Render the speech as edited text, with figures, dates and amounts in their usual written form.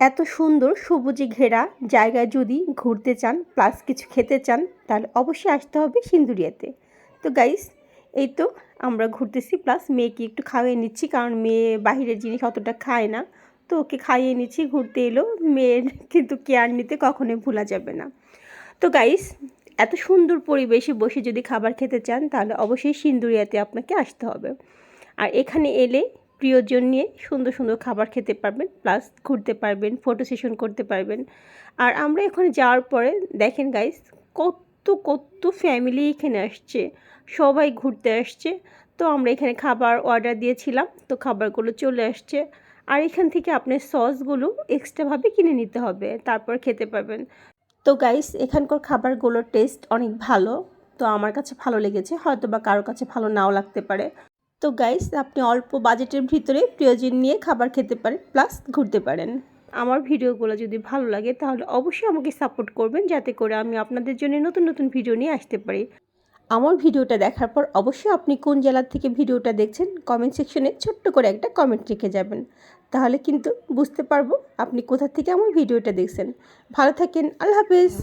এত সুন্দর সবুজে ঘেরা জায়গায় যদি ঘুরতে চান প্লাস কিছু খেতে চান তাহলে অবশ্যই আসতে হবে সিন্দুরিয়াতে। তো গাইস, এই তো আমরা ঘুরতেছি প্লাস মেয়েকে একটু খাইয়ে নিচ্ছি, কারণ মেয়ে বাহিরের জিনিস অতটা খায় না। তো ওকে খাইয়ে নিচ্ছি, ঘুরতে এলো। মেয়ের কিন্তু কেয়ার নিতে কখনোই ভোলা যাবে না। তো গাইস, এত সুন্দর পরিবেশে বসে যদি খাবার খেতে চান তাহলে অবশ্যই সিন্দুরিয়াতে আপনাকে আসতে হবে। আর এখানে এলে প্রিয়জন নিয়ে সুন্দর সুন্দর খাবার খেতে পারবেন, প্লাস ঘুরতে পারবেন, ফটো সেশন করতে পারবেন। আর আমরা এখানে যাওয়ার পরে দেখেন গাইস, কত কত ফ্যামিলি এখানে আসছে, সবাই ঘুরতে আসছে। তো আমরা এখানে খাবার অর্ডার দিয়েছিলাম, তো খাবারগুলো চলে আসছে। আর এখান থেকে আপনার সসগুলো এক্সট্রাভাবে কিনে নিতে হবে, তারপর খেতে পারবেন। তো গাইস, এখানকার খাবারগুলোর টেস্ট অনেক ভালো। তো আমার কাছে ভালো লেগেছে, হয়তো বা কারোর কাছে ভালো নাও লাগতে পারে। তো গাইস, আপনি অল্প বাজেটের ভিতরে প্রিয়জন নিয়ে খাবার খেতে পারেন, প্লাস ঘুরতে পারেন। আমার ভিডিওগুলো যদি ভালো লাগে তাহলে অবশ্যই আমাকে সাপোর্ট করবেন, যাতে করে আমি আপনাদের জন্য নতুন নতুন ভিডিও নিয়ে আসতে পারি। আমার ভিডিওটা দেখার পর অবশ্যই আপনি কোন জেলা থেকে ভিডিওটা দেখছেন কমেন্ট সেকশনে ছোট্ট করে একটা কমেন্ট রেখে যাবেন, তাহলে কিন্তু বুঝতে পারবো আপনি কোথা থেকে আমার ভিডিওটা দেখছেন। ভালো থাকেন, আল্লাহ হাফেজ।